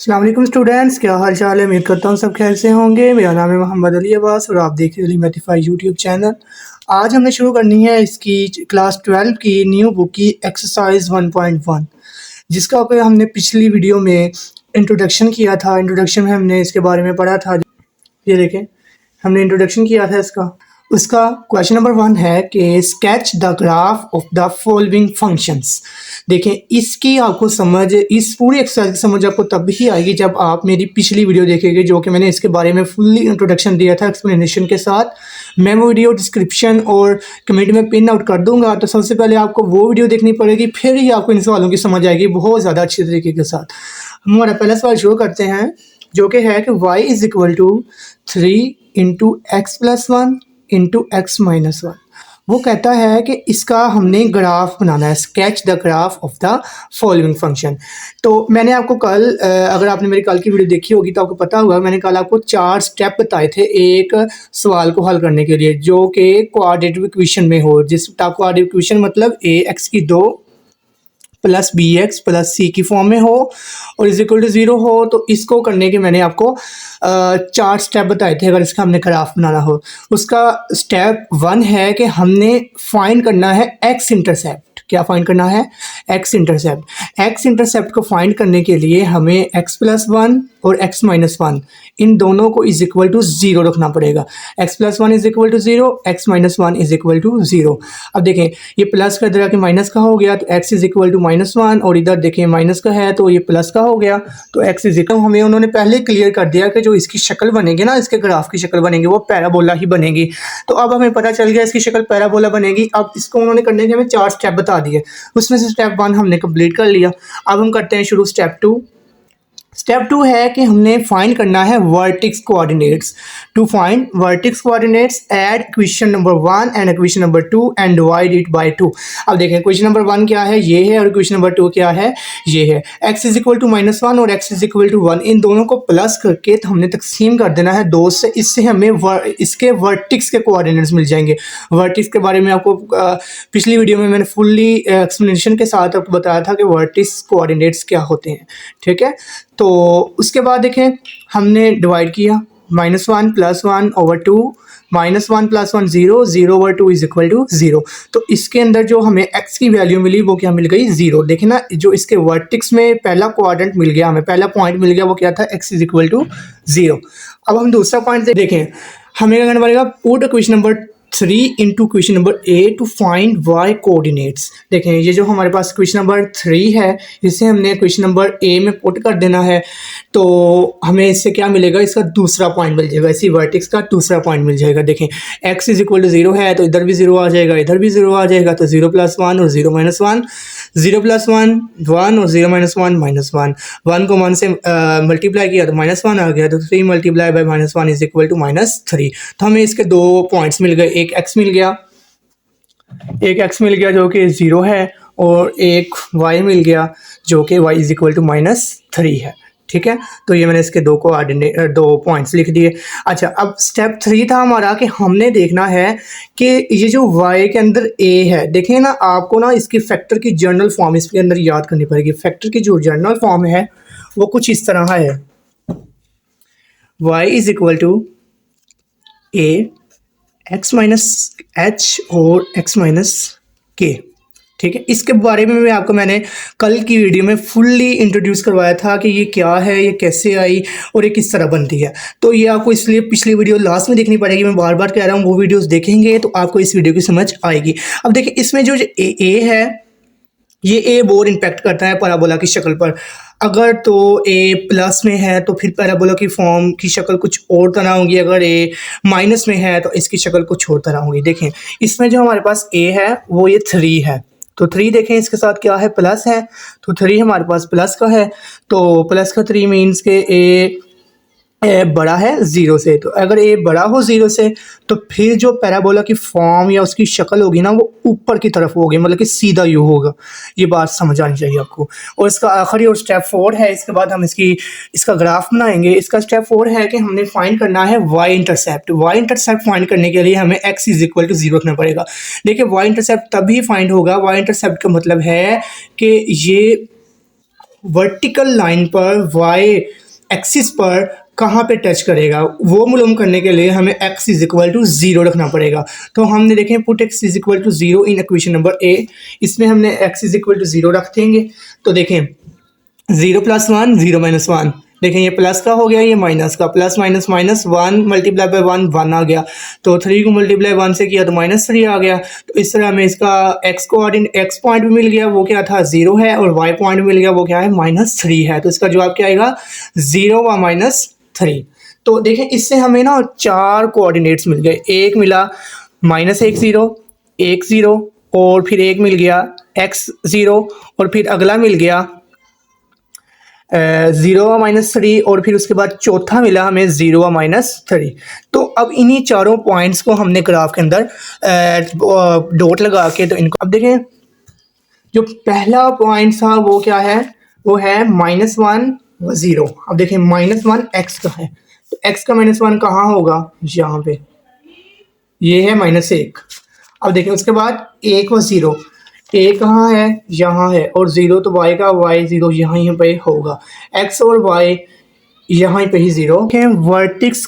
अस्सलाम वालेकुम स्टूडेंट्स, क्या हाल चाल है। उम्मीद करता हूँ सब खैर से होंगे। मेरा नाम है मोहम्मद अली अब्बास और आप देख रहे हैं मैथिफाई यूट्यूब चैनल। आज हमने शुरू करनी है इसकी क्लास 12 की न्यू बुक की एक्सरसाइज 1.1, जिसका ऊपर हमने पिछली वीडियो में इंट्रोडक्शन किया था। इंट्रोडक्शन में हमने इसके बारे में पढ़ा था। ये देखें, हमने इंट्रोडक्शन किया था इसका। उसका क्वेश्चन नंबर 1 है कि sketch the graph of the following functions. देखें, इसकी आपको समझ, इस पूरी एक्सरसाइज की समझ आपको तब ही आएगी जब आप मेरी पिछली वीडियो देखेंगे, जो कि मैंने इसके बारे में फुल्ली इंट्रोडक्शन दिया था एक्सप्लेनेशन के साथ। मैं वो वीडियो डिस्क्रिप्शन और कमेंट में पिन आउट कर दूंगा। तो सबसे पहले आपको वो वीडियो देखनी पड़ेगी, फिर ही आपको इन सवालों की समझ आएगी बहुत ज़्यादा अच्छे तरीके के साथ। हमारा पहला सवाल शुरू करते हैं, जो कि है कि y is equal to 3 into x plus 1 into x minus 1। वो कहता है कि इसका हमने ग्राफ बनाना है, sketch the graph of the following function. तो मैंने आपको कल, अगर आपने मेरी कल की वीडियो देखी होगी तो आपको पता होगा, मैंने कल आपको 4 स्टेप बताए थे एक सवाल को हल करने के लिए, जो कि क्वाड्रेटिक इक्वेशन में हो। जिस क्वाड्रेटिक इक्वेशन मतलब ए एक्स की 2 प्लस बी एक्स प्लस सी की फॉर्म में हो और इज इक्वल टू 0 हो। तो इसको करने के मैंने आपको 4 स्टेप बताए थे अगर इसका हमने ग्राफ बनाना हो। उसका स्टेप 1 है कि हमने फाइंड करना है एक्स इंटरसेप्ट। क्या फाइंड करना है? X intercept. एक्स इंटरसेप्ट को फाइंड करने के लिए हमें एक्स प्लस 1 और एक्स माइनस 1 इन दोनों को इज इक्वल टू 0 रखना पड़ेगा। X plus 1 is equal to 0, x minus 1 is equal to 0। अब देखें, ये प्लस का इधर आके माइनस का हो गया, तो एक्स इज इक्वल टू -1, और इधर देखें माइनस का है तो ये प्लस का हो गया, तो एक्स इज इक्वल। हमें उन्होंने पहले क्लियर कर दिया कि जो इसकी शक्ल बनेगी ना, इसके ग्राफ की शक्ल बनेगी, वो पैराबोला ही बनेगी। तो अब हमें पता चल गया इसकी शक्ल पैराबोला बनेगी। अब इसको उन्होंने करने के हमें 4 स्टेप बता दिए, उसमें से स्टेप 1 हमने कंप्लीट कर लिया। अब हम करते हैं शुरू स्टेप 2। स्टेप 2 है कि हमने फाइंड करना है vertex coordinates. To find vertex coordinates, add equation number 1 and equation number 2 and divide it by 2। अब देखें, इक्वेशन नंबर 1 क्या है, ये है, और इक्वेशन नंबर 2 क्या है, ये है। x इज इक्वल टू -1 और x इज इक्वल टू 1, इन दोनों को प्लस करके तो हमने तकसीम कर देना है 2 से। इससे हमें इसके वर्टेक्स के कोऑर्डिनेट्स मिल जाएंगे। वर्टेक्स के बारे में आपको पिछली वीडियो में मैंने फुल्ली एक्सप्लेनेशन के साथ आपको बताया था कि वर्टेक्स कोऑर्डिनेट्स क्या होते हैं। ठीक है, तो उसके बाद देखें, हमने डिवाइड किया, -1 + 1 over 2, -1 + 1 0, 0 over 2 is equal to 0। तो इसके अंदर जो हमें x की वैल्यू मिली वो क्या मिल गई, 0। देखें ना, जो इसके वर्टेक्स में पहला क्वाड्रेंट मिल गया, हमें पहला पॉइंट मिल गया, वो क्या था, x इज इक्वल टू 0। अब हम दूसरा पॉइंट देखें, हमें क्या करना पड़ेगा, put equation number 3 into question number A to find y coordinates. देखें, ये जो हमारे पास क्वेश्चन नंबर 3 है, इसे हमने क्वेश्चन नंबर ए में पुट कर देना है। तो हमें इससे क्या मिलेगा, इसका दूसरा पॉइंट मिल जाएगा, इसी वर्टेक्स का दूसरा पॉइंट मिल जाएगा। देखें, x इज इक्वल टू 0 है तो इधर भी 0 आ जाएगा, इधर भी 0 आ जाएगा, तो 0 + 1 और 0 - 1, 0 + 1 1 और 0 - 1 -1। 1 को 1 से मल्टीप्लाई किया तो -1 आ गया, तो 3 multiply by -1 is equal to -3। तो हमें इसके 2 पॉइंट्स मिल गए, एक x मिल गया, जो कि 0 है, और एक y मिल गया जो कि y इज इक्वल टू -3 है। ठीक है, तो ये मैंने इसके 2 पॉइंट्स लिख दिए। अच्छा, अब स्टेप 3 था हमारा कि हमने देखना है कि ये जो y के अंदर a है, देखिए ना, आपको ना इसकी फैक्टर की जर्नल फॉर्म इसके अंदर याद करनी पड़ेगी। फैक्टर की जो जर्नल फॉर्म है वो कुछ इस तरह है, y is equal to a x minus h और x माइनस k। ठीक है, इसके बारे में मैंने कल की वीडियो में फुल्ली इंट्रोड्यूस करवाया था कि ये क्या है, ये कैसे आई और ये किस तरह बनती है। तो ये आपको इसलिए पिछली वीडियो लास्ट में देखनी पड़ेगी, मैं बार बार कह रहा हूँ, वो वीडियोस देखेंगे तो आपको इस वीडियो की समझ आएगी। अब देखिए, इसमें जो ए है, ये ए बहुत इम्पैक्ट करता है पैराबोला की शक्ल पर। अगर तो ए प्लस में है तो फिर पैराबोला की फॉर्म की शक्ल कुछ और तरह होगी, अगर ए माइनस में है तो इसकी शक्ल कुछ और तरह होगी। देखें, इसमें जो हमारे पास ए है वो ये 3 है, तो 3 देखें इसके साथ क्या है, प्लस है, तो 3 हमारे पास प्लस का है, तो प्लस का 3 मीन्स के ए बड़ा है 0 से। तो अगर ए बड़ा हो 0 से तो फिर जो पैराबोला की फॉर्म या उसकी शक्ल होगी ना, वो ऊपर की तरफ होगी, मतलब कि सीधा यू होगा। ये बात समझ आनी चाहिए आपको। और इसका आखिरी और स्टेप 4 है, इसके बाद हम इसका ग्राफ बनाएंगे। इसका स्टेप 4 है कि हमने फाइंड करना है y intercept. Y intercept find करने के लिए हमें x इज इक्वल टू 0 रखना पड़ेगा। देखिए, वाई इंटरसेप्ट तभी फाइंड होगा, वाई इंटरसेप्ट का मतलब है कि ये वर्टिकल लाइन पर वाई एक्सिस पर कहाँ पे टच करेगा, वो मालूम करने के लिए हमें x इज इक्वल टू 0 रखना पड़ेगा। तो हमने देखें put x is equal to 0 in equation number A, इसमें हमने x इज इक्वल टू 0 रख देंगे। तो देखें 0 + 1 0 - 1, देखें ये प्लस का हो गया, ये माइनस का, plus minus minus 1 multiply by 1 1 आ गया। तो 3 को मल्टीप्लाई 1 से किया तो -3 आ गया। तो इस तरह हमें इसका x कोऑर्डिनेट x पॉइंट भी मिल गया, वो क्या था 0 है, और y पॉइंट मिल गया, वो क्या है -3 है। तो इसका जवाब क्या आएगा 0 व -3। तो देखें इससे हमें ना 4 कोऑर्डिनेट्स मिल गए, एक मिला -1 0 1 0, और फिर एक मिल गया x 0, और फिर अगला मिल गया 0 व -3, और फिर उसके बाद चौथा मिला हमें 0 व -3। तो अब इन्हीं चारों पॉइंट्स को हमने ग्राफ के अंदर डॉट लगा के, तो इनको अब देखें जो पहला पॉइंट था वो क्या है, वो है -1 व 0। अब देखें -1 x का है, तो x का -1 कहाँ होगा, यहाँ पे, ये है -1। अब देखें उसके बाद 1 व 0, ए कहाँ है, यहाँ है, और 0 तो y का, y 0 यहाँ पे होगा, x और y यहाँ पे ही 0 है। वर्टिक्स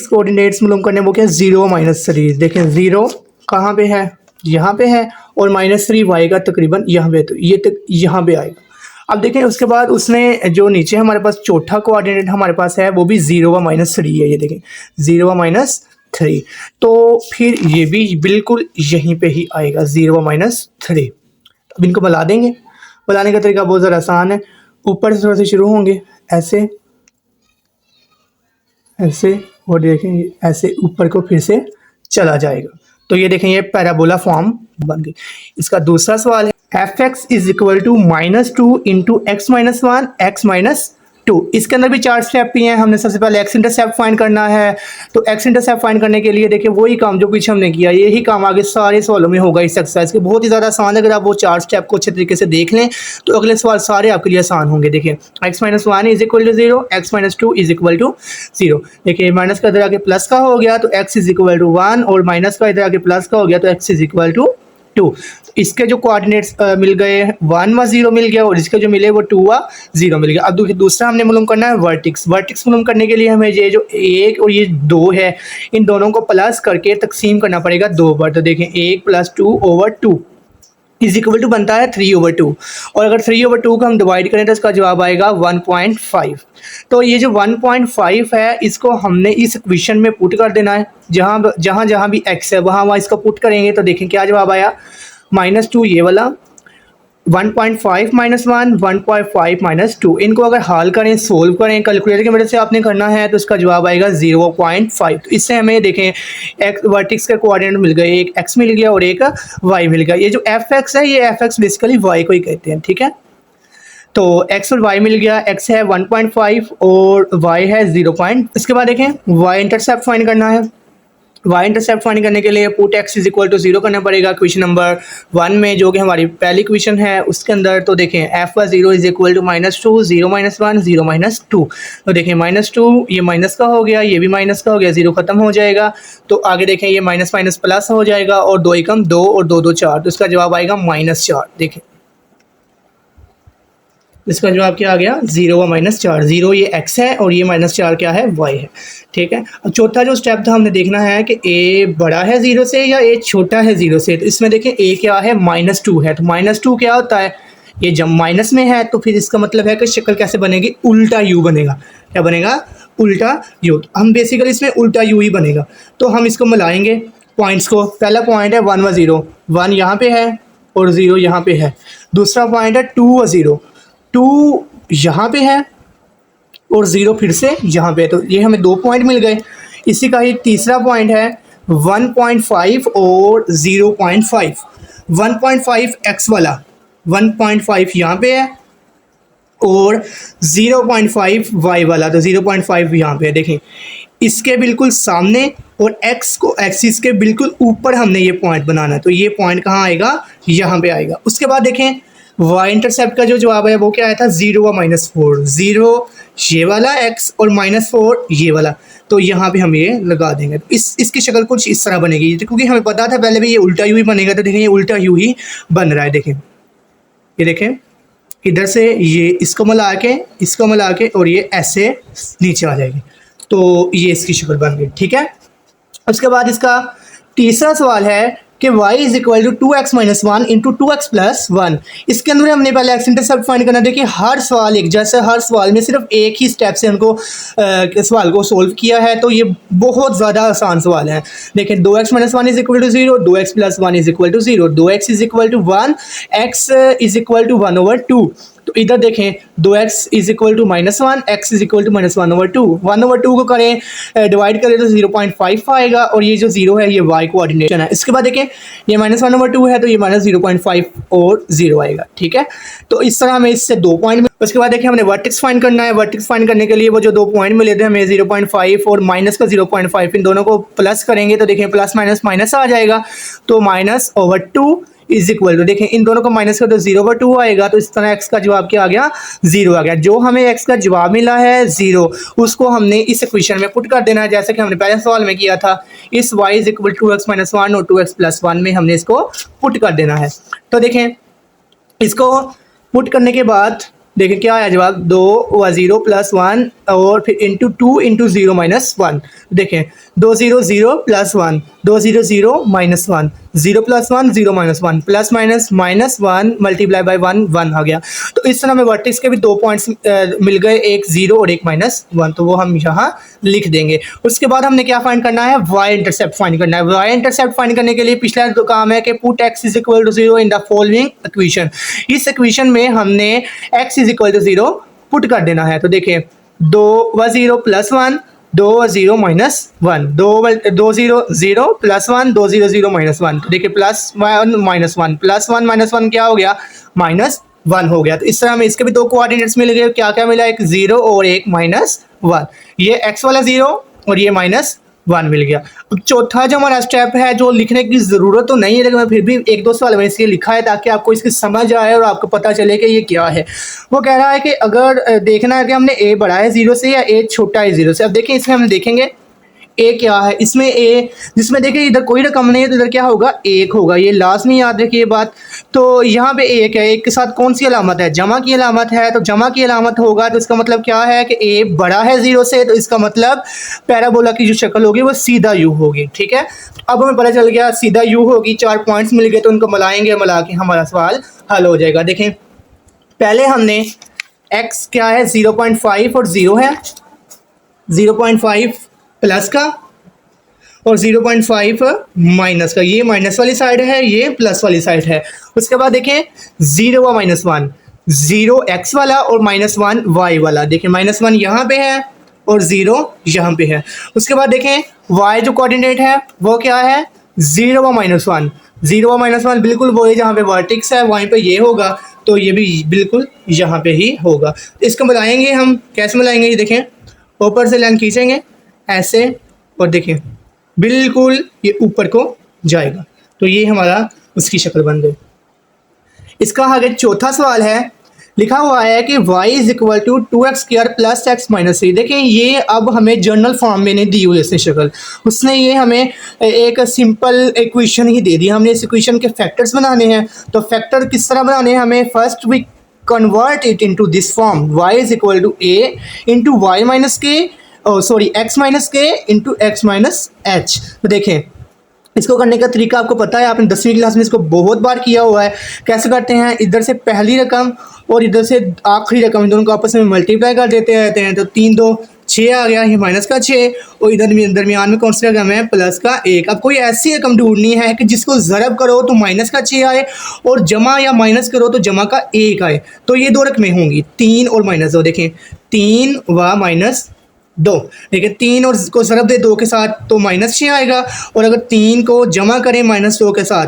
कोऑर्डिनेट्स मालूम करने वो क्या है 0 व -3। देखें 0 कहाँ पे है, यहाँ पे है, और -3 y का तकरीबन यहाँ पे, तो ये तक यहाँ पे आएगा। अब देखें उसके बाद उसने जो नीचे हमारे पास चौथा कोऑर्डिनेट हमारे पास है वो भी 0 व -3 है, ये देखें 0 व -3। तो फिर ये भी बिल्कुल यहीं पे ही आएगा 0 व -3। अब इनको मिला देंगे, मिलाने का तरीका बहुत ज़्यादा आसान है, ऊपर से थोड़ा से शुरू होंगे ऐसे ऐसे, और देखेंगे ऐसे ऊपर को फिर से चला जाएगा। तो ये देखें ये पैराबोला फॉर्म बन गई। इसका दूसरा सवाल है f(x) is equal to -2 into x - 1 x - 2। इसके अंदर भी 4 स्टेप भी हैं। हमने सबसे पहले x इंटरसेप्ट फाइंड करना है, तो x इंटरसेप्ट फाइंड करने के लिए देखिए वही काम जो पीछे हमने किया, यही काम आगे सारे सवालों में होगा इस एक्सरसाइज के। बहुत ही ज़्यादा आसान है, अगर आप वो 4 स्टेप को अच्छे तरीके से देख लें तो अगले सवाल सारे आपके लिए आसान होंगे। देखिए x - 1 is equal to 0, x - 2 is equal to 0। देखिए माइनस का इधर आके प्लस का हो गया तो x इज इक्वल टू 1, और माइनस का इधर आके प्लस का हो गया तो x इज इक्वल टू 2। इसके जो कोऑर्डिनेट्स मिल गए 1 व 0 मिल गया, और इसके जो मिले वो 2 व 0 मिल गया। अब दूसरा हमने मालूम करना है वर्टिक्स। वर्टिक्स मालूम करने के लिए हमें ये जो 1 और ये 2 है, इन दोनों को प्लस करके तकसीम करना पड़ेगा 2 बार। तो देखें 1 + 2/2 इज इक्वल टू बनता है 3/2, और अगर 3/2 को हम डिवाइड करें तो इसका जवाब आएगा 1.5। तो ये जो 1.5 है इसको हमने इस इक्वेशन में पुट कर देना है, जहाँ भी x है वहाँ इसको पुट करेंगे। तो देखें क्या जवाब आया, -2 ये वाला, 1.5 - 1 1.5 - 2। इनको अगर हल करें, सोल्व करें कैलकुलेटर की मदद से आपने करना है, तो इसका जवाब आएगा 0.5। तो इससे हमें देखें एक्स वर्टिक्स के कोऑर्डिनेट मिल गए, एक x मिल गया और एक y मिल गया। ये जो f(x) है ये f(x) बेसिकली y को ही कहते हैं, ठीक है। तो x और y मिल गया, x है 1.5 और y है 0. इसके बाद देखें y इंटरसेप्ट फाइंड करना है। y इंटरसेप्ट फाइंड करने के लिए put x is equal to 0 करना पड़ेगा क्वेश्चन नंबर 1 में, जो कि हमारी पहली क्वेश्चन है उसके अंदर। तो देखें f व 0 इज इक्वल टू -2 0 - 1 0 - 2। तो देखें -2 ये माइनस का हो गया, ये भी माइनस का हो गया, 0 खत्म हो जाएगा। तो आगे देखें ये माइनस माइनस प्लस हो जाएगा, और 2 एकम 2 और 2 2 4, तो इसका जवाब आएगा -4। देखें इसका जवाब क्या आ गया 0 व -4। 0 ये x है और ये -4 क्या है y है, ठीक है। अब चौथा जो स्टेप था हमने देखना है कि a बड़ा है 0 से या a छोटा है 0 से। तो इसमें देखें a क्या है -2 है, तो -2 क्या होता है, ये जब माइनस में है तो फिर इसका मतलब है कि शक्ल कैसे बनेगी, उल्टा u बनेगा। क्या बनेगा, उल्टा u। हम बेसिकली इसमें उल्टा u ही बनेगा। तो हम इसको मिलाएंगे पॉइंट्स को। पहला पॉइंट है 1 व 0, 1 यहाँ पे है और 0 यहाँ पे है। दूसरा पॉइंट है 2 व 0, 2 यहाँ पे है और 0 फिर से यहाँ पे है। तो ये हमें 2 पॉइंट मिल गए। इसी का ही तीसरा पॉइंट है 1.5 और 0.5। 1.5 x वाला 1.5 यहाँ पे है और 0.5 y वाला, तो 0.5 यहाँ पे है। देखें इसके बिल्कुल सामने और x को एक्सिस के बिल्कुल ऊपर हमने ये पॉइंट बनाना है। तो ये पॉइंट कहाँ आएगा, यहाँ पे आएगा। उसके बाद देखें y इंटरसेप्ट का जो जवाब है वो क्या आया था 0 व -4। 0 ये वाला x और -4 ये वाला, तो यहाँ पे हम ये लगा देंगे। तो इसकी शक्ल कुछ इस तरह बनेगी, क्योंकि हमें पता था पहले भी ये उल्टा यू ही बनेगा। तो देखें ये उल्टा यू ही बन रहा है। देखें ये देखें इधर से ये इसको मिला के और ये ऐसे नीचे आ जाएगी। तो ये इसकी शक्ल बन गई, ठीक है। उसके बाद इसका तीसरा सवाल है कि y is equal to 2x minus one into 2x plus one. इसके अंदर हमने पहले x इंटरसेप्ट फाइंड करना। देखिए हर सवाल एक जैसे, हर सवाल में सिर्फ एक ही स्टेप से उनको सवाल को सोल्व किया है, तो ये बहुत ज़्यादा आसान सवाल है। देखिए 2x minus one is equal to 0, 2x plus one is equal to 0, 2x is equal to 1, x is equal to 1/2। तो इधर देखें 2x is equal to minus one, x is equal to -1/2। 1/2 को करें डिवाइड करें तो 0.5 आएगा, और ये जो 0 है ये y कोऑर्डिनेशन है। इसके बाद देखें ये -1/2 है तो ये -0.5 और 0 आएगा, ठीक है। तो इस तरह हमें इससे 2 पॉइंट। उसके बाद देखिए हमने वर्टेक्स फाइंड करना है। वर्टेक्स फाइंड करने के लिए वो जो 2 पॉइंट मिले थे हमें 0.5 और माइनस का 0.5, इन दोनों को प्लस करेंगे तो देखें प्लस माइनस माइनस आ जाएगा, तो -/2 इज इक्वल टू, देखें इन दोनों को माइनस कर तो 0/2 आएगा। तो इस तरह x का जवाब क्या आ गया, 0 आ गया। जो हमें x का जवाब मिला है 0, उसको हमने इस इक्वेशन में पुट कर देना है, जैसे कि हमने पहले सवाल में किया था। इस y is equal to 2x minus one और 2x प्लस वन में हमने इसको पुट कर देना है। तो देखें इसको पुट करने के बाद देखें क्या आया जवाब, 2 व 0 प्लस 1 और फिर इंटू 2 इंटू 0 माइनस 1। देखें 2 0 0 plus 1, 2 0 0 minus 1, 0 plus 1 0 minus 1, plus minus -1 multiply by 1 1 आ गया। तो इस तरह हमें वर्टेक्स के भी 2 पॉइंट्स मिल गए, एक 0 और एक -1, तो वो हम यहाँ लिख देंगे। उसके बाद हमने क्या फाइंड करना है, y इंटरसेप्ट फाइंड करना है। y इंटरसेप्ट फाइंड करने के लिए पिछला जो काम है कि put x is equal to 0 in the following equation. इस इक्वेशन में हमने x is equal to 0 put कर देना है। तो देखिए 2 व 0 प्लस 1, 2 व 0 माइनस 1, 2 0 0 प्लस 1, 2 0 0 माइनस 1। तो देखिए प्लस 1 माइनस 1, प्लस 1 माइनस 1 क्या हो गया, -1 हो गया। तो इस तरह हमें इसके भी 2 कोऑर्डिनेट्स मिल गए। क्या क्या मिला, एक 0 और एक -1। ये x वाला 0 और ये -1 मिल गया। अब चौथा जो हमारा स्टेप है, जो लिखने की ज़रूरत तो नहीं है लेकिन मैं फिर भी 1-2 सवाल में इसलिए लिखा है ताकि आपको इसकी समझ आए और आपको पता चले कि ये क्या है। वो कह रहा है कि अगर देखना है कि हमने a बड़ा है 0 से या a छोटा है 0 से। अब देखें इसमें हम देखेंगे a क्या है, इसमें a जिसमें देखिए इधर कोई रकम नहीं है तो इधर क्या होगा, 1 होगा। ये लाजमी याद रखिए बात। तो यहाँ पे 1 है, 1 के साथ कौन सी अलामत है, जमा की अलामत है। तो जमा की अलामत होगा तो इसका मतलब क्या है कि a बड़ा है 0 से, तो इसका मतलब पैराबोला की जो शक्ल होगी वो सीधा u होगी, ठीक है। अब हमें पता चल गया सीधा u होगी। 4 पॉइंट्स मिल गए तो उनको मिलाएंगे, मिला के हमारा सवाल हल हो जाएगा। देखें पहले हमने x क्या है 0.5 और 0 है, 0.5 प्लस का और 0.5 माइनस का। ये माइनस वाली साइड है, ये प्लस वाली साइड है। उसके बाद देखें 0 व -1, 0 x वाला और -1 y वाला। देखें -1 यहाँ पे है और 0 यहाँ पे है। उसके बाद देखें y जो कोऑर्डिनेट है वो क्या है, 0 व -1, 0 व -1 बिल्कुल वो है जहाँ पे वर्टेक्स है वहीं पे ये होगा, तो ये भी बिल्कुल यहाँ पे ही होगा। इसको मिलाएंगे हम, कैसे मिलाएंगे, ये देखें ऊपर से लाइन खींचेंगे ऐसे और देखें बिल्कुल ये ऊपर को जाएगा। तो ये हमारा उसकी शक्ल बन गई। इसका आगे चौथा सवाल है, लिखा हुआ है कि y is equal to 2x² plus x minus 3। देखें ये अब हमें जर्नल फॉर्म में नहीं दी हुई इसने शक्ल, उसने ये हमें एक सिंपल इक्वेशन ही दे दी। हमने इस इक्वेशन के फैक्टर्स बनाने हैं। तो फैक्टर किस तरह बनाने हैं हमें, first we convert it into this form, y is equal to a into y minus k x minus k into x minus h। तो देखें इसको करने का तरीका आपको पता है, आपने 10वीं क्लास में इसको बहुत बार किया हुआ है। कैसे करते हैं, इधर से पहली रकम और इधर से आखिरी रकम दोनों को आपस में मल्टीप्लाई कर देते रहते हैं। तो 3 2 6 आ गया, ये माइनस का 6 और इधर दरमियान में कौन सी रकम है, प्लस का 1। अब कोई ऐसी रकम ढूंढनी है कि जिसको ज़रब करो तो माइनस का 6 आए और जमा या माइनस करो तो जमा का 1 आए। तो ये 2 रकमें होंगी, 3 और -2। देखें 3 व -2, देखिए 3 और को ज़रब दे 2 के साथ तो -6 आएगा, और अगर 3 को जमा करें -2 के साथ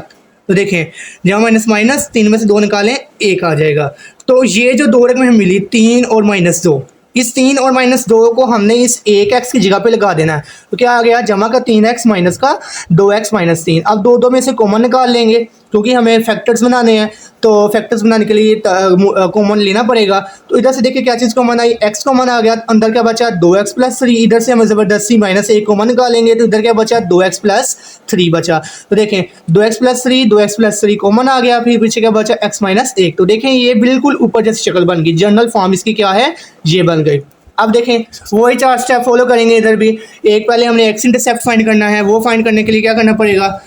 तो देखें जमा माइनस माइनस 3 में से 2 निकालें 1 आ जाएगा। तो ये जो 2 रकमें मिली 3 और -2, इस 3 और -2 को हमने इस 1x की जगह पे लगा देना है। तो क्या आ गया, जमा का 3x माइनस का 2x माइनस 3। अब 2 में से कॉमन निकाल लेंगे क्योंकि हमें फैक्टर्स बनाने हैं, तो फैक्टर्स बनाने के लिए कॉमन लेना पड़ेगा। तो इधर से देखिए क्या चीज़ कॉमन आई, एक्स कॉमन आ गया, अंदर क्या बचा 2x प्लस 3, इधर से हम ज़बरदस्ती -1 कॉमन निकालेंगे तो इधर क्या बचा 2x प्लस 3 बचा। तो देखें 2x प्लस 3 कॉमन आ गया, फिर पीछे क्या बचा x माइनस 1। तो देखें ये बिल्कुल ऊपर जैसी शक्ल बन गई, जनरल फॉर्म इसकी क्या है ये बन गई। अब देखें वही 4 स्टेप फॉलो करेंगे इधर भी। एक पहले हमने एक्स इंटरसेप्ट फाइंड करना है, वो फाइंड करने के लिए क्या करना पड़ेगा,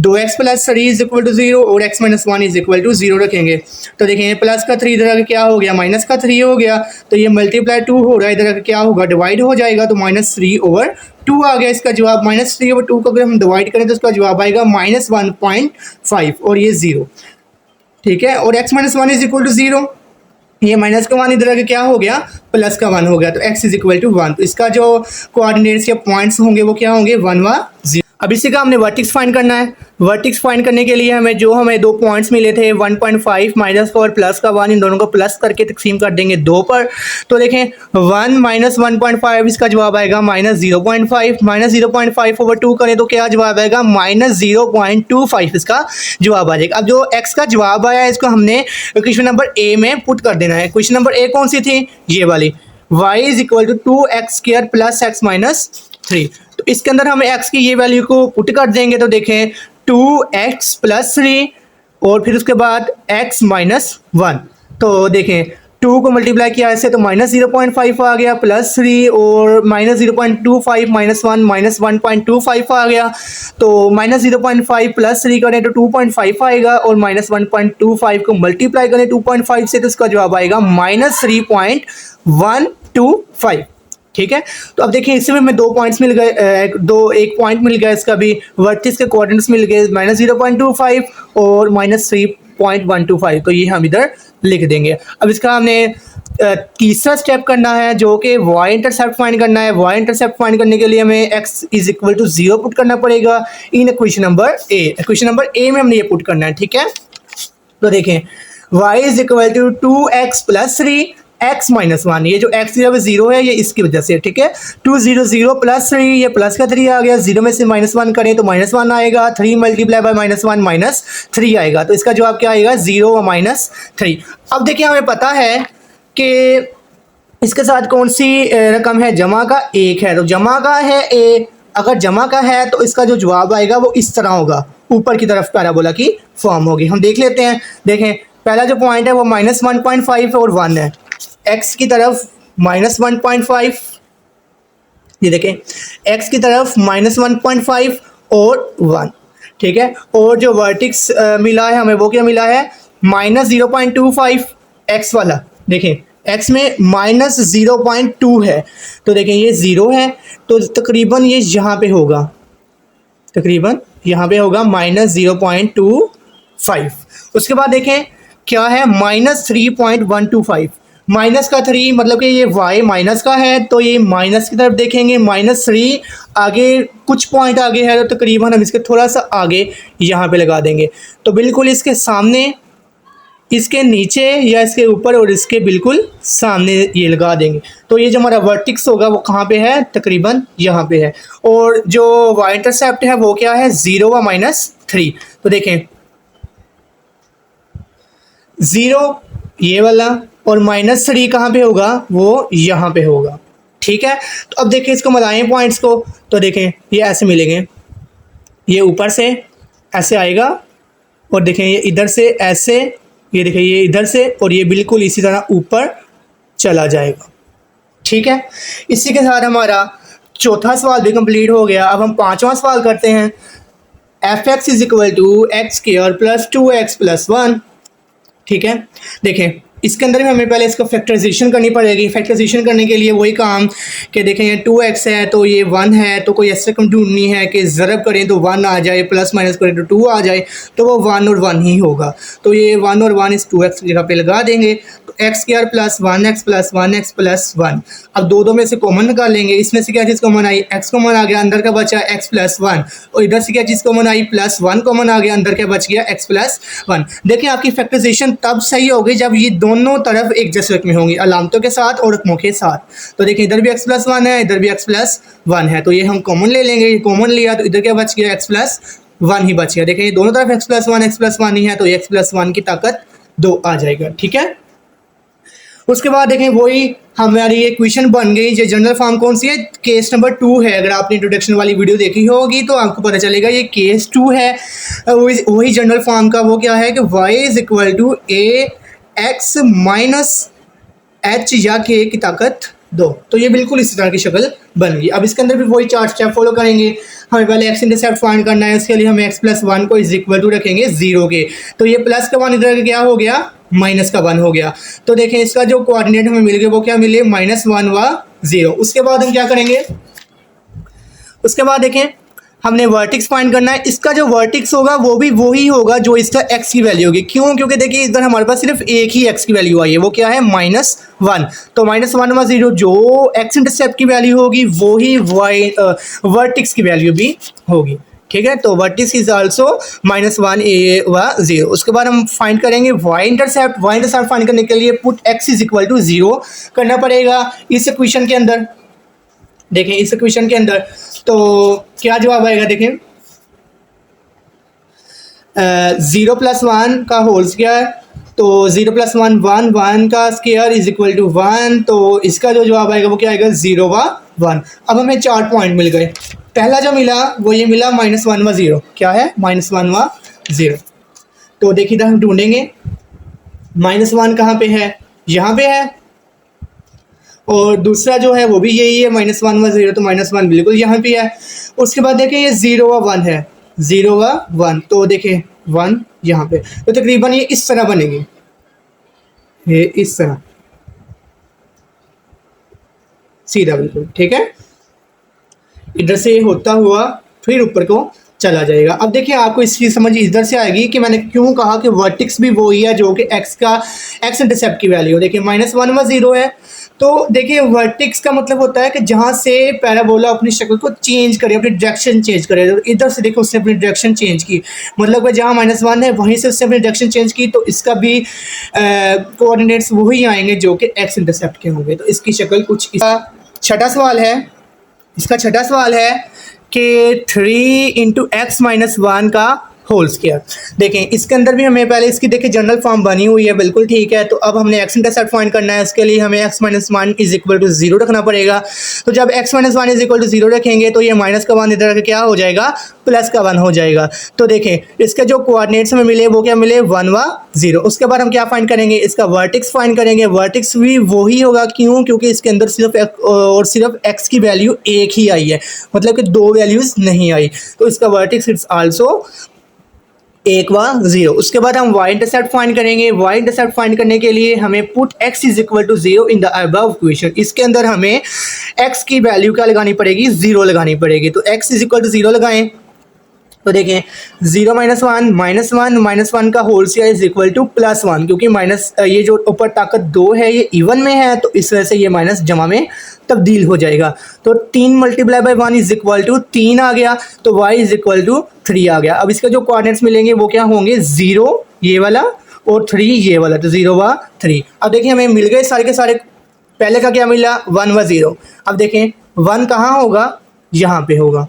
2x plus 3 is equal to 0 और x minus 1 is equal to 0 रखेंगे। तो देखें प्लस का 3 इधर आके क्या हो गया, माइनस का 3 हो गया, तो ये मल्टीप्लाई 2 हो रहा है, इधर आके क्या होगा डिवाइड हो जाएगा, तो -3/2 आ गया इसका जवाब। -3/2 को अगर हम डिवाइड करें तो इसका जवाब आएगा -1.5 और ये 0, ठीक है। और x minus 1 is equal to 0, ये माइनस का 1 इधर आके क्या हो गया प्लस का 1 हो गया, तो x इज इक्वल टू 1। तो इसका जो कोऑर्डिनेट्स या पॉइंट्स होंगे वो क्या होंगे 1 व 0। अब इसी का हमने वर्टेक्स फाइंड करना है। वर्टेक्स फाइंड करने के लिए हमें 2 पॉइंट्स मिले थे 1.5 -4 प्लस का 1, इन दोनों को प्लस करके तकसीम कर देंगे 2 पर। तो देखें 1 - 1.5 इसका जवाब आएगा -0.5, -0.5/2 करें तो क्या जवाब आएगा -0.25 इसका जवाब आ जाएगा। अब जो x का जवाब आया इसको हमने क्वेश्चन नंबर ए में पुट कर देना है। क्वेश्चन नंबर ए कौन सी थी, ये वाली, y is equal to 2x² plus x minus 3। तो इसके अंदर हम x की ये वैल्यू को पुट कर देंगे, तो देखें 2x प्लस 3 और फिर उसके बाद x माइनस 1। तो देखें 2 को मल्टीप्लाई किया ऐसे तो -0.5 आ गया, प्लस 3 और -0.25 -1 -1.25 आ गया। तो -0.5 प्लस 3 करें तो 2.5 आएगा और -1.25 को मल्टीप्लाई करें 2.5 से तो इसका जवाब आएगा -3.125, ठीक है। तो अब देखिए इसमें हमें 2 पॉइंट्स मिल गए, एक पॉइंट मिल गया, इसका भी वर्टिस के कोऑर्डिनेट्स मिल गए -0.25 और -3.125, तो ये हम इधर लिख देंगे। अब इसका हमने तीसरा स्टेप करना है जो कि y इंटरसेप्ट फाइंड करना है। y इंटरसेप्ट फाइंड करने के लिए हमें x is equal to 0 put करना पड़ेगा in question number A. Question number A में हमने ये पुट करना है, ठीक है। तो देखें y is equal to 2x plus 3 x minus 1, ये जो x है वो 0 है, ये इसकी वजह से, ठीक है। 2 0 0 प्लस 3, ये प्लस का 3 आ गया, 0 में से -1 करें तो -1 आएगा, 3 मल्टीप्लाई बाय -1 -3 आएगा, तो इसका जवाब क्या आएगा 0 व -3। अब देखिए हमें पता है कि इसके साथ कौन सी रकम है, जमा का 1 है, तो जमा का है a, अगर जमा का है तो इसका जो जवाब आएगा वो इस तरह होगा, ऊपर की तरफ पैराबोला की फॉर्म होगी। हम देख लेते हैं। देखें पहला जो पॉइंट है वो -1.5 और 1 है, x की तरफ -1.5, ये देखें x की तरफ -1.5 और 1, ठीक है। और जो वर्टिक्स मिला है हमें वो क्या मिला है -0.25 x वाला। देखें x में -0.2 है, तो देखें ये 0 है, तो तकरीबन ये यहाँ पे होगा, तकरीबन यहाँ पे होगा -0.25। उसके बाद देखें क्या है -3.125, माइनस का 3 मतलब कि ये y माइनस का है, तो ये माइनस की तरफ देखेंगे, -3 आगे कुछ पॉइंट आगे है, तो तकरीबन हम इसके थोड़ा सा आगे यहाँ पे लगा देंगे, तो बिल्कुल इसके सामने, इसके नीचे या इसके ऊपर और इसके बिल्कुल सामने ये लगा देंगे। तो ये जो हमारा वर्टिक्स होगा वो कहाँ पे है, तकरीबन यहाँ पे है। और जो y इंटरसेप्ट है वो क्या है 0 व -3। तो देखें 0 ये वाला और -3 कहाँ पे होगा, वो यहाँ पे होगा, ठीक है। तो अब देखें इसको मिलाएं पॉइंट्स को, तो देखें ये ऐसे मिलेंगे, ये ऊपर से ऐसे आएगा और देखें ये इधर से ऐसे, ये देखें ये इधर से और ये बिल्कुल इसी तरह ऊपर चला जाएगा, ठीक है। इसी के साथ हमारा चौथा सवाल भी कंप्लीट हो गया। अब हम पांचवा सवाल करते हैं। f(x) is equal to x² plus 2x plus 1, ठीक है। देखें इसके अंदर भी हमें पहले इसको फैक्टराइजेशन करनी पड़ेगी। फैक्टराइजेशन करने के लिए वही काम कि देखें ये 2x है तो ये 1 है, तो कोई ऐसे रकम ढूंढनी है कि ज़रब करें तो 1 आ जाए, प्लस माइनस करें तो 2 आ जाए, तो वो 1 और 1 ही होगा। तो ये 1 और 1 इस 2x की जगह पे लगा देंगे, तो x² plus 1x plus 1x plus 1। अब दो में से कॉमन निकालेंगे, इसमें से क्या चीज़ कॉमन आई, x कॉमन आ गया, अंदर का बचा x प्लस 1, और इधर से क्या चीज़ कॉमन आई, प्लस 1 कॉमन आ गया, अंदर क्या बच गया x प्लस 1। देखिए आपकी फैक्टराइजेशन तब सही होगी जब ये दोनों तरफ एक जैसे रकमें होंगी, अलामतों के साथ और रकमों के साथ। तो देखिए इधर भी x प्लस 1 है, इधर भी x प्लस 1 है, तो ये हम कॉमन ले लेंगे, ये कॉमन लिया तो इधर क्या बच गया x प्लस 1 ही बच गया। देखिए ये दोनों तरफ x+1 ही है, तो x+1 की ताकत 2 आ जाएगा। ठीक है, उसके बाद देखें वही हमारी ये इक्वेशन बन गई। जो जनरल फॉर्म कौन सी है, केस नंबर 2 है। अगर आपने इंट्रोडक्शन वाली वीडियो देखी होगी तो आपको पता चलेगा ये केस 2 है। वही जनरल फॉर्म का वो क्या है कि y is equal to a x minus h या के की ताकत 2। तो ये बिल्कुल इस तरह की शक्ल बन गई। अब इसके अंदर भी वही 4 स्टेप फॉलो करेंगे। हमें पहले एक्स इंटरसेप्ट फाइंड करना है, उसके लिए हमें x+1 को इज इक्वल टू रखेंगे 0 के। तो ये प्लस का 1 इधर क्या हो गया, माइनस का 1 हो गया। तो देखें इसका जो कोऑर्डिनेट हमें मिल गया वो क्या मिले, -1 व 0। उसके बाद हम क्या करेंगे, उसके बाद देखें हमने वर्टिक्स फाइंड करना है। इसका जो वर्टिक्स होगा वो भी वही होगा जो इसका x की वैल्यू होगी। क्यों, क्योंकि देखिए इधर हमारे पास सिर्फ एक ही x की वैल्यू आई है, वो क्या है -1। तो -1 व 0 जो x इंटरसेप्ट की वैल्यू होगी वो ही वर्टिक्स की वैल्यू भी होगी। ठीक है, तो वर्टिक्स इज आल्सो -1 a व 0। उसके बाद हम फाइंड करेंगे y intercept. y intercept find करने के लिए put x is equal to 0 करना पड़ेगा इस इक्वेशन के अंदर। देखें इस इक्वेशन के अंदर तो क्या जवाब आएगा, देखें 0+1 का होल स्क्वायर, तो 0+1 1 का स्क्वायर इज इक्वल टू 1। तो इसका जो जवाब आएगा वो क्या आएगा, 0 व 1। अब हमें 4 पॉइंट मिल गए। पहला जो मिला वो ये मिला -1 व 0। क्या है, -1 व 0। तो देखिए इधर हम ढूंढेंगे -1 कहाँ पे है, यहाँ पे है, और दूसरा जो है वो भी यही है -1 व 0। तो -1 बिल्कुल यहाँ पे है। उसके बाद देखें ये 0 व 1 है, 0 व 1। तो देखें 1 यहाँ पे, तो तकरीबन ये इस तरह बनेगी, ये इस तरह सीधा बिल्कुल। ठीक है, इधर से होता हुआ फिर ऊपर को चला जाएगा। अब देखिए आपको इस चीज़ समझ इधर से आएगी कि मैंने क्यों कहा कि वर्टिक्स भी वही है जो कि x इंटरसेप्ट की वैल्यू। देखिए -1 व 0 है। तो देखिए वर्टिक्स का मतलब होता है कि जहाँ से पैराबोला अपनी शक्ल को चेंज करे, अपनी डायरेक्शन चेंज करे। तो इधर से देखो उसने अपनी डायरेक्शन चेंज की, मतलब कि जहाँ -1 है वहीं से उसने अपनी डायरेक्शन चेंज की, तो इसका भी कोऑर्डिनेट्स वही आएंगे जो कि x इंटरसेप्ट के होंगे। तो इसकी शक्ल कुछ छठा सवाल है, इसका छठा सवाल है कि 3 × x-1 का होल स्क्वायर। देखें इसके अंदर भी हमें पहले इसकी देखिए जनरल फॉर्म बनी हुई है, बिल्कुल ठीक है। तो अब हमने x इंटरसेप्ट फाइंड करना है, इसके लिए हमें x-1 इज इक्वल टू 0 रखना पड़ेगा। तो जब x-1 इज इक्वल टू 0 रखेंगे तो ये माइनस का 1 इधर क्या हो जाएगा, प्लस का 1 हो जाएगा। तो देखें इसके जो कोऑर्डिनेट्स हमें मिले वो क्या मिले, 1 व 0। उसके बाद हम क्या फाइंड करेंगे, इसका वर्टिक्स फाइंड करेंगे। वर्टिक्स भी वही होगा, क्यों, क्योंकि इसके अंदर सिर्फ x की वैल्यू एक ही आई है, मतलब कि 2 वैल्यूज़ नहीं आई। तो इसका वर्टिक्स इट्स आल्सो 1 व 0। उसके बाद हम y इंटरसेप्ट फाइंड करेंगे। y इंटरसेप्ट फाइंड करने के लिए हमें put x is equal to 0 in the above equation. इसके अंदर हमें x की वैल्यू क्या लगानी पड़ेगी, 0 लगानी पड़ेगी। तो x इज इक्वल टू 0 लगाएं। तो देखें 0 -1 -1 का whole square is equal to +1, क्योंकि ये जो ऊपर ताकत 2 है ये इवन में है, तो इस वजह से ये माइनस जमा में तब्दील हो जाएगा। तो 3 × 1 इज इक्वल टू 3 आ गया, तो y इज इक्वल टू 3 आ गया। अब इसका जो कोऑर्डिनेट्स मिलेंगे वो क्या होंगे, 0 ये वाला और 3 ये वाला, तो 0 व 3। अब देखिए हमें मिल गए सारे के सारे। पहले का क्या मिला, 1 व 0। अब देखें 1 कहाँ होगा, यहाँ पे होगा।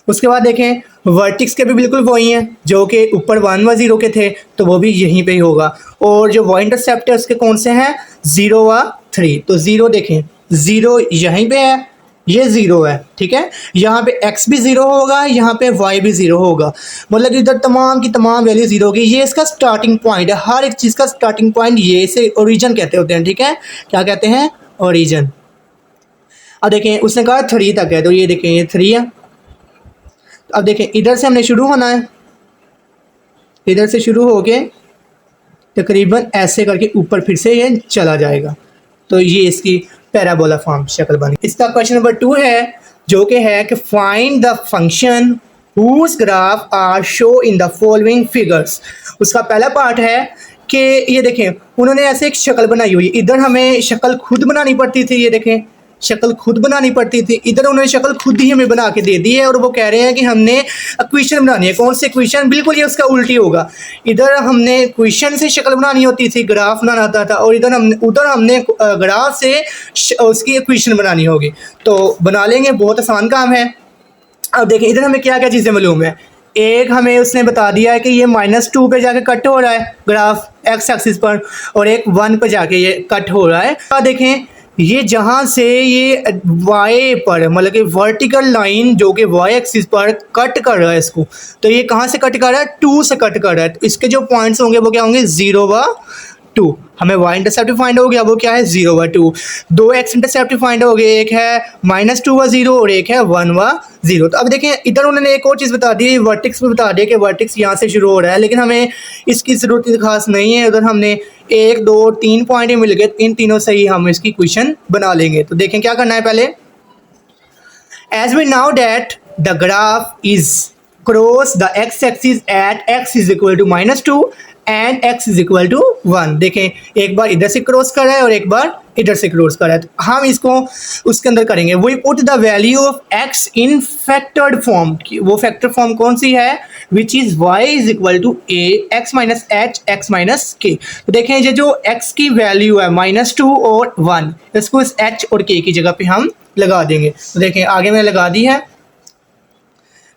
उसके बाद देखें वर्टिक्स के भी बिल्कुल वही हैं जो कि ऊपर 1 व 0 के थे, तो वो भी यहीं पे ही होगा। और जो y इंटरसेप्ट है उसके कौन से हैं, 0 व 3। तो 0 देखें 0 यहीं पे है, ये 0 है, ठीक है। यहाँ पे x भी 0 होगा, यहाँ पे y भी 0 होगा, मतलब कि इधर तमाम की तमाम वैल्यू 0 होगी। ये इसका स्टार्टिंग पॉइंट है, हर एक चीज़ का स्टार्टिंग पॉइंट ये इसे ओरिजिन कहते होते हैं, ठीक है। क्या कहते हैं, ओरिजिन। अब देखें उसने कहा 3 तक है, तो ये देखें ये 3 है। अब देखें इधर से हमने शुरू होना है, इधर से शुरू होके तकरीबन ऐसे करके ऊपर फिर से ये चला जाएगा। तो ये इसकी पैराबोला फॉर्म शक्ल बनी। इसका क्वेश्चन नंबर 2 है जो कि है कि find the function whose graph are show in the following figures. उसका पहला पार्ट है कि ये देखें उन्होंने ऐसे एक शक्ल बनाई हुई है। इधर हमें शक्ल खुद बनानी पड़ती थी, ये देखें शक्ल खुद बनानी पड़ती थी। इधर उन्होंने शक्ल खुद ही हमें बना के दे दी है और वो कह रहे हैं कि हमने इक्वेशन बनानी है। कौन सी इक्वेशन, बिल्कुल ये उसका उल्टी होगा। इधर हमने इक्वेशन से शक्ल बनानी होती थी, ग्राफ बनाना होता था, और उधर हमने ग्राफ से उसकी इक्वेशन बनानी होगी। तो बना लेंगे, बहुत आसान काम है। अब देखिए इधर हमें क्या क्या चीज़ें मालूम है। एक हमें उसने बता दिया है कि ये -2 पे जाके कट हो रहा है ग्राफ एक्स एक्सिस पर, और एक 1 पे जाके ये कट हो रहा है। अब देखें ये जहाँ से ये वाई पर मतलब कि वर्टिकल लाइन जो कि वाई एक्सिस पर कट कर रहा है इसको, तो ये कहाँ से कट कर रहा है, 2 से कट कर रहा है। तो इसके जो पॉइंट्स होंगे वो क्या होंगे, 0 व 2। हमें y इंटरसेप्ट फाइंड हो गया, वो क्या है 0 व 2। दो x इंटरसेप्ट फाइंड हो गए, एक है -2 व 0 और एक है 1 व 0। तो अब देखें इधर उन्होंने एक और चीज़ बता दी, वर्टिक्स में बता दिया कि वर्टिक्स यहाँ से शुरू हो रहा है, लेकिन हमें इसकी ज़रूरत खास नहीं है। उधर हमने 1 2 3 पॉइंट ही मिल गए, इन तीनों से ही हम इसकी क्वेश्चन बना लेंगे। तो देखें क्या करना है पहले। As we know that the graph is cross the x-axis at x is equal to -2 and x is equal to 1। देखें एक बार इधर से क्रॉस कर रहा है और एक बार इधर से क्रॉस कर रहा है, तो हम इसको उसके अंदर करेंगे। We put the value of x in factored form. वो फैक्टर फॉर्म कौन सी है, which is y is equal to a x minus h x minus k। तो देखें ये जो x की वैल्यू है -2 और 1, इसको इस h और k की जगह पे हम लगा देंगे। तो देखें आगे मैंने लगा दी है।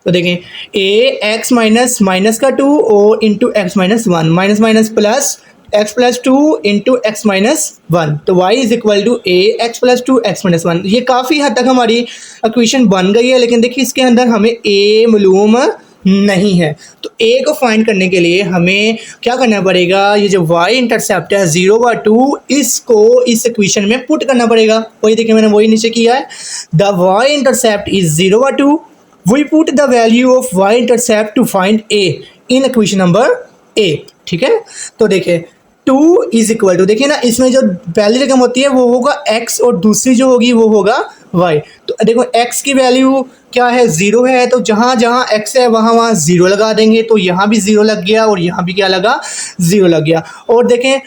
तो देखें ए एक्स माइनस माइनस का 2 और into x minus 1, minus minus plus x plus 2 into x minus 1। तो y is equal to a x plus 2 x minus 1। ये काफ़ी हद तक हमारी इक्वेशन बन गई है, लेकिन देखिए इसके अंदर हमें a मालूम नहीं है। तो a को फाइंड करने के लिए हमें क्या करना पड़ेगा, ये जो y इंटरसेप्ट है 0 व 2, इसको इस इक्वेशन में पुट करना पड़ेगा। वही देखिए मैंने वही नीचे किया है, द y इंटरसेप्ट इज 0 व 2। We put the value of y-intercept to find a in equation number a। ठीक है, तो देखिए 2 इज इक्वल टू, देखिए ना इसमें जो पहली रकम होती है वो होगा x और दूसरी जो होगी वो होगा y। तो देखो x की वैल्यू क्या है, 0 है, तो जहाँ जहाँ x है वहाँ वहाँ 0 लगा देंगे। तो यहाँ भी 0 लग गया और यहाँ भी क्या लगा, 0 लग गया। और देखें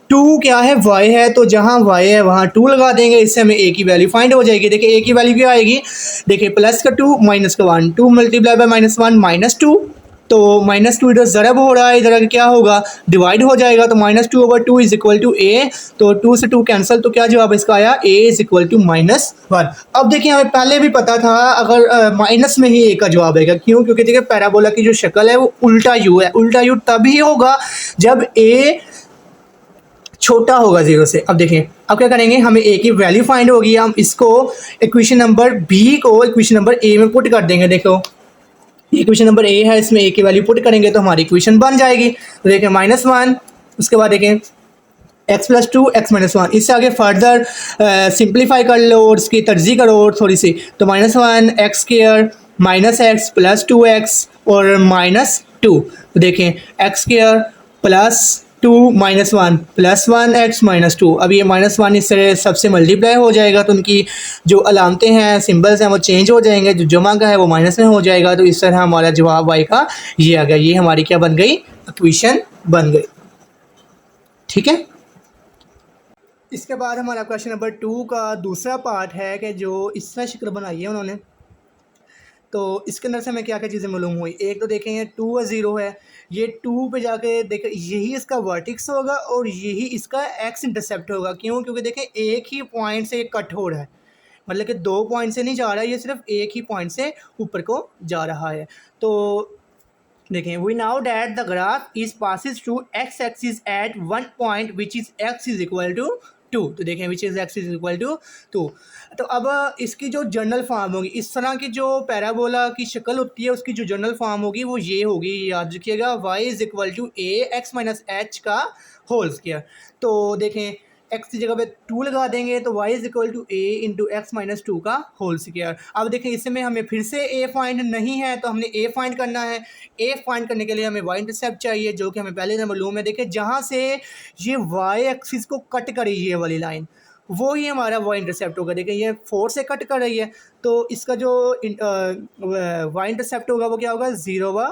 2 क्या है, y है, तो जहाँ y है वहाँ 2 लगा देंगे, इससे हमें a की वैल्यू फाइंड हो जाएगी। देखिए a की वैल्यू क्या आएगी, देखिए प्लस का 2 माइनस का 1, 2 मल्टीप्लाई बाय -1 -2। तो -2 इधर ज़रब हो रहा है, इधर क्या होगा, डिवाइड हो जाएगा। तो -2/2 इज इक्वल टू a। तो 2 से 2 कैंसिल, तो क्या जवाब इसका आया, a इज इक्वल टू -1। अब देखिए हमें पहले भी पता था अगर माइनस में ही a का जवाब आएगा, क्यों, क्योंकि देखिए पैराबोला की जो शक्ल है वो उल्टा u है। उल्टा u तभी होगा जब a छोटा होगा 0 से। अब देखें अब क्या करेंगे, हमें a की वैल्यू फाइंड होगी, हम इसको इक्वेशन नंबर b को इक्वेशन नंबर a में पुट कर देंगे। देखो इक्वेशन नंबर a है, इसमें a की वैल्यू पुट करेंगे तो हमारी इक्वेशन बन जाएगी। तो देखें -1, उसके बाद देखें x प्लस 2 एक्स माइनस 1। इससे आगे फर्दर सिंप्लीफाई कर लो और इसकी तरजीह करो और थोड़ी सी, तो -1 x square minus x plus 2x और -2। तो देखें x square plus 2 -1 plus 1x -2। अब ये -1 इससे सबसे मल्टीप्लाई हो जाएगा, तो उनकी जो अलामतें हैं, सिंबल्स हैं, वो चेंज हो जाएंगे। जो जमा का है वो माइनस में हो जाएगा। तो इस तरह हमारा जवाब y का ये आ गया। ये हमारी क्या बन गई, इक्वेशन बन गई। ठीक है, इसके बाद हमारा क्वेश्चन नंबर 2 का दूसरा पार्ट है कि जो इस तरह शक्ल बनाई है उन्होंने, तो इसके अंदर से हमें क्या क्या चीज़ें मालूम हुई। एक तो देखें ये 2 व 0 है, ये 2 पे जाके देखें यही इसका वर्टिक्स होगा और यही इसका एक्स इंटरसेप्ट होगा। क्यों, क्योंकि देखें एक ही पॉइंट से कट हो रहा है, मतलब कि 2 पॉइंट से नहीं जा रहा है, ये सिर्फ एक ही पॉइंट से ऊपर को जा रहा है। तो देखें we now that the graph is passes to x axis at 1 point which is x is equal to 2। तो देखें which is x is equal to 2। तो अब इसकी जो जनरल फॉर्म होगी, इस तरह की जो पैराबोला की शक्ल होती है उसकी जो जनरल फॉर्म होगी वो ये होगी, याद रखिएगा, y is equal to a x minus h का होल स्क्वायर। तो देखें x की जगह पे 2 लगा देंगे, तो y is equal to a into x minus 2 का होल स्क्वायर। अब देखें इसमें हमें फिर से a फाइंड नहीं है, तो हमने a फाइंड करना है। a फाइंड करने के लिए हमें y इंटरसेप्ट चाहिए, जो कि हमें पहले से मालूम है। देखिए जहाँ से ये y एक्सिस को कट करी ये वाली लाइन, वो ही हमारा y इंटरसेप्ट होगा। देखिए ये 4 से कट कर रही है, तो इसका जो y इंटरसेप्ट होगा वो क्या होगा, 0 व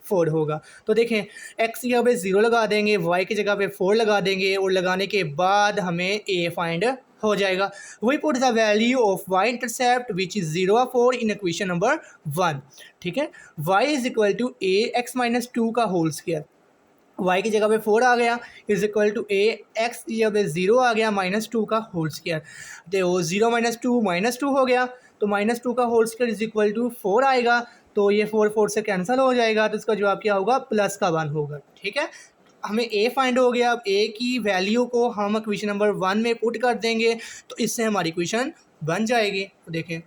4 होगा। तो देखें x की जगह पे 0 लगा देंगे, y की जगह पे 4 लगा देंगे, और लगाने के बाद हमें a फाइंड हो जाएगा। We put the value of y intercept which is 0 व 4 इन इक्वेशन नंबर 1। ठीक है, y is equal to a x minus 2 का होल स्क्वायर। y की जगह पे 4 आ गया is equal to a, x की जगह पे 0 आ गया -2 का होल स्क्वायर। तो 0 - 2 हो गया, तो -2 का whole square is equal to 4 आएगा। तो ये 4 से कैंसिल हो जाएगा, तो इसका जवाब क्या होगा, प्लस का 1 होगा। ठीक है, हमें ए फाइंड हो गया। अब ए की वैल्यू को हम इक्वेशन नंबर 1 में पुट कर देंगे, तो इससे हमारी इक्वेशन बन जाएगी। तो देखें,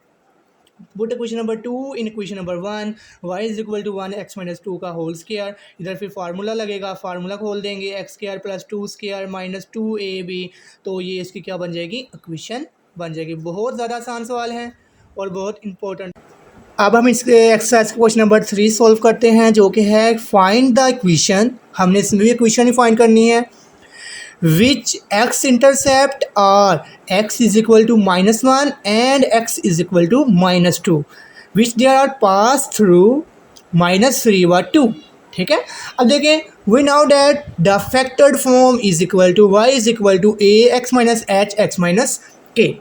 put equation number 2 in equation number 1, y is equal to 1 x minus 2 का होल स्क्वायर। इधर फिर फार्मूला लगेगा, फार्मूला खोल देंगे, x square plus 2 square minus 2ab। तो ये इसकी क्या बन जाएगी, इक्वेशन बन जाएगी। बहुत ज़्यादा आसान सवाल है और बहुत इंपॉर्टेंट। अब हम इसके एक्सरसाइज क्वेश्चन नंबर 3 सॉल्व करते हैं, जो कि है फाइंड द इक्वेशन। हमने इसमें भी इक्वेशन ही फाइंड करनी है। which x intercept are x is equal to -1 and x is equal to -2 which they are passed through -3 व 2। ठीक है, अब देखें, we know that the factored form is equal to y is equal to a x minus h x minus k।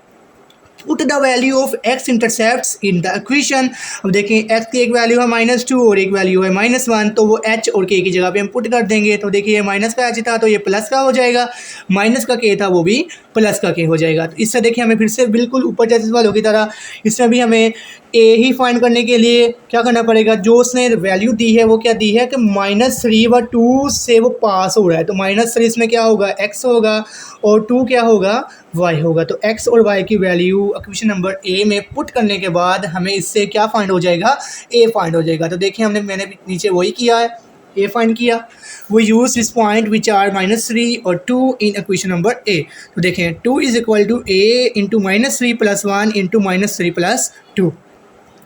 Put the value of x intercepts in the equation. अब देखें, x की एक value है -2 और एक value है -1, तो वो एच और के की जगह पे हम पुट कर देंगे। तो देखिए, माइनस का एच था तो ये प्लस का हो जाएगा, माइनस का के था वो भी प्लस का के हो जाएगा। तो इससे देखिए हमें फिर से बिल्कुल ऊपर जैसे वालों की तरह इसमें भी हमें ए ही फाइंड करने के लिए क्या करना पड़ेगा, जो उसने वैल्यू दी है वो क्या दी है कि -3 व 2 से वो पास हो रहा है। तो -3 इसमें क्या होगा, एक्स होगा, और 2 क्या होगा, वाई होगा। तो एक्स और वाई की वैल्यू इक्वेशन नंबर ए में पुट करने के बाद हमें इससे क्या फाइंड हो जाएगा, ए फाइंड हो जाएगा। तो देखिए, मैंने नीचे वही किया है, ए फाइंड किया। वो use this point which are -3 और 2 इन इक्वेशन नंबर ए। तो देखें, 2 is equal to a into -3 + 1 into -3 + 2।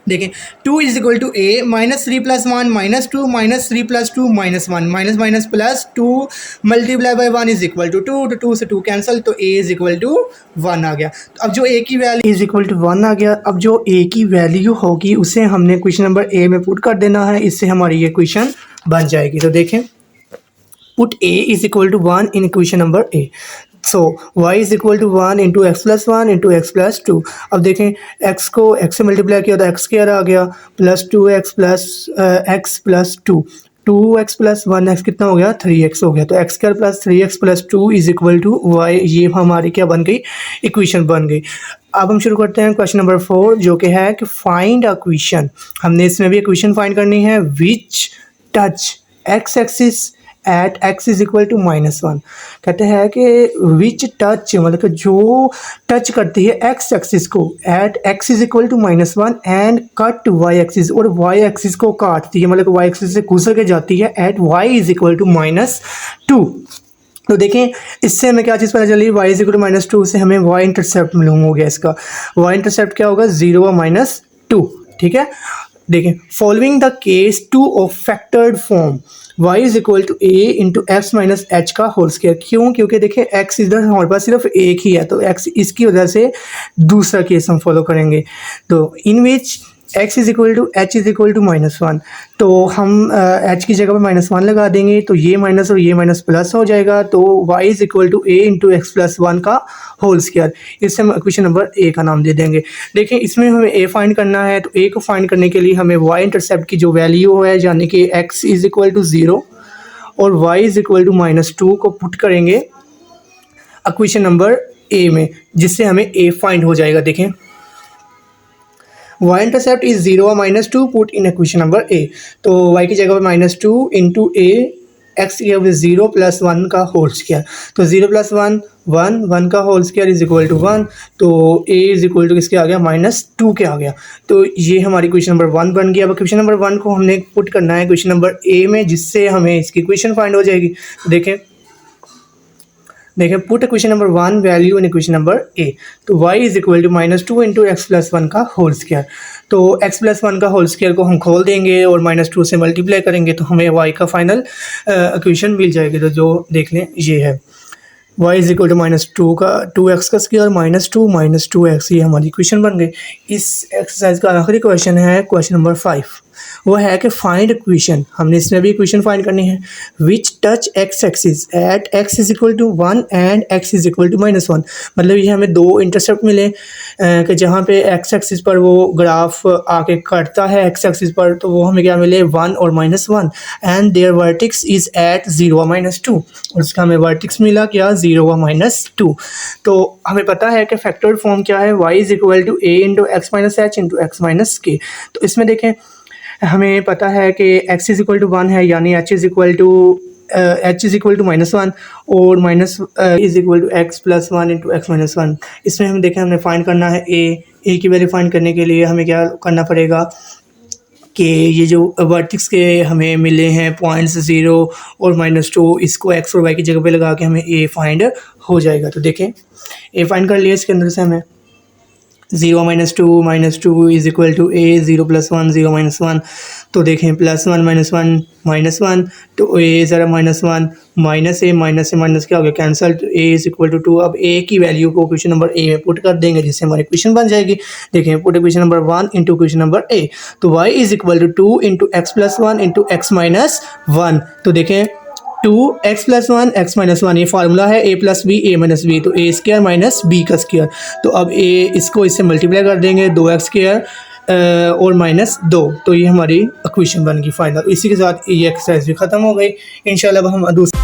देखें, 2 is equal to a -3 + 1 -2 -3 + 2 -1 minus plus 2 multiply by 1 is equal to 2। तो 2 से 2 कैंसिल, तो ए इज इक्वल टू 1 आ गया। तो अब जो ए की वैल्यू इज इक्वल टू 1 आ गया, अब जो ए की वैल्यू होगी उसे हमने क्वेश्चन नंबर ए में पुट कर देना है, इससे हमारी ये क्वेश्चन बन जाएगी। तो देखें, put a is equal to 1 in equation number a. So y is equal to 1 into x plus 1 into x plus 2। अब देखें, x को x से मल्टीप्लाई किया तो एक्स स्क्वायर आ गया plus 2x plus x plus 2, 2x plus 1x कितना हो गया, 3x हो गया। तो x square plus 3x plus 2 is equal to y। ये हमारी क्या बन गई, इक्वेशन बन गई। अब हम शुरू करते हैं क्वेश्चन नंबर 4, जो कि है कि फाइंड अ इक्वेशन। हमने इसमें भी इक्वेशन फाइंड करनी है। Which touch x axis at x is equal to -1। कहते हैं कि विच टच, मतलब कि जो टच करती है एक्स एक्सिस को at x is equal to -1 and cut y axis, और वाई एक्सिस को काटती है, मतलब कि वाई एक्सिस से गुजर के जाती है at y is equal to -2। तो देखें, इससे हमें क्या चीज़ पता चली, y इज इक्वल टू -2 से हमें y इंटरसेप्ट मालूम हो गया। इसका y इंटरसेप्ट क्या होगा, 0 व -2। ठीक है, देखें, following the case 2 of factored form y is equal to a into x minus h का होल स्क्वायर। क्यों, क्योंकि देखें x इधर हमारे पास सिर्फ एक ही है, तो x इसकी वजह से दूसरा केस हम फॉलो करेंगे। तो in which x is equal to h is equal to -1, तो हम h की जगह पर -1 लगा देंगे, तो ये माइनस और ये माइनस प्लस हो जाएगा। तो y is equal to a into x plus 1 का होल स्क्वायर। इससे हम इक्वेशन नंबर ए का नाम दे देंगे। देखें, इसमें हमें a फाइंड करना है, तो a को फाइंड करने के लिए हमें y इंटरसेप्ट की जो वैल्यू है, यानी कि x इज इक्वल टू 0 और y इज इक्वल टू -2 को पुट करेंगे इक्वेशन नंबर ए में, जिससे हमें a फाइंड हो जाएगा। देखें, y इंटरसेप्ट इज 0 व -2 put in equation number a. तो y की जगह पर -2 इंटू ए, एक्स की जगह पर 0 + 1 का होल स्क्वायर। तो 0 + 1 1, 1 का whole square is equal to 1। तो a इज इक्वल टू किसके आ गया, -2 के आ गया। तो ये हमारी क्वेश्चन नंबर 1 बन गया। अब क्वेश्चन नंबर 1 को हमने पुट करना है क्वेश्चन नंबर ए में, जिससे हमें इसकी इक्वेशन फाइंड हो जाएगी। देखें, put equation number 1 value in equation number a. तो y is equal to -2 into x plus 1 का होल स्क्वायर। तो x प्लस 1 का होल स्क्वायर को हम खोल देंगे और -2 से मल्टीप्लाई करेंगे, तो हमें y का फाइनल इक्वेशन मिल जाएगी। तो जो देख लें, ये है y इज इक्वल टू -2 का 2x का स्क्वायर -2 -2x, ये हमारी इक्वेशन बन गई। इस एक्सरसाइज का आखिरी क्वेश्चन है क्वेश्चन नंबर 5। वो है कि फाइंड इक्वेशन, हमने इसमें भी इक्वेशन फाइंड करनी है which touch x axis at x is equal to 1 and x is equal to -1। मतलब ये हमें दो इंटरसेप्ट मिले कि जहाँ पे एक्स एक्सिस पर वो ग्राफ आके कटता है एक्स एक्सिस पर, तो वो हमें क्या मिले 1 और -1 and their vertex is at 0 और -2, और उसका हमें वर्टेक्स मिला क्या 0 और -2। तो हमें पता है कि फैक्टोरियल फॉर्म क्या है, y is equal to a into x minus h into x minus k. तो इसमें देखें हमें पता है कि x इज इक्वल टू 1 है, यानी h इज इक्वल टू -1 और minus is equal to x plus 1 into x minus 1। इसमें हम देखें हमने फाइंड करना है a की वैल्यू फाइंड करने के लिए हमें क्या करना पड़ेगा कि ये जो वर्टेक्स के हमें मिले हैं पॉइंट्स 0 और -2, इसको x और y की जगह पे लगा के हमें a फाइंड हो जाएगा। तो देखें a फाइंड कर लिया, इसके अंदर से हमें 0 -2 इज इक्वल टू a, 0 + 1 0 -1। तो देखें +1 -1 तो a ज़रा -1 -a माइनस क्या हो गया कैंसल, तो a इज इक्वल टू 2। अब a की वैल्यू को क्वेश्चन नंबर a में पुट कर देंगे जिससे हमारी इक्वेशन बन जाएगी। देखें put equation number 1 into equation number a, तो y is equal to 2 into x plus 1 into x minus 1। तो देखें 2x + 1 x माइनस 1 ये फार्मूला है a + b a - b, तो a स्क्वायर माइनस b का स्क्वायर। तो अब a इसको इससे मल्टीप्लाई कर देंगे 2x स्क्वायर और -2, तो ये हमारी इक्वेशन बन गई फाइनल। इसी के साथ ये एक्सरसाइज भी ख़त्म हो गई। इंशाल्लाह अब हम दूसरी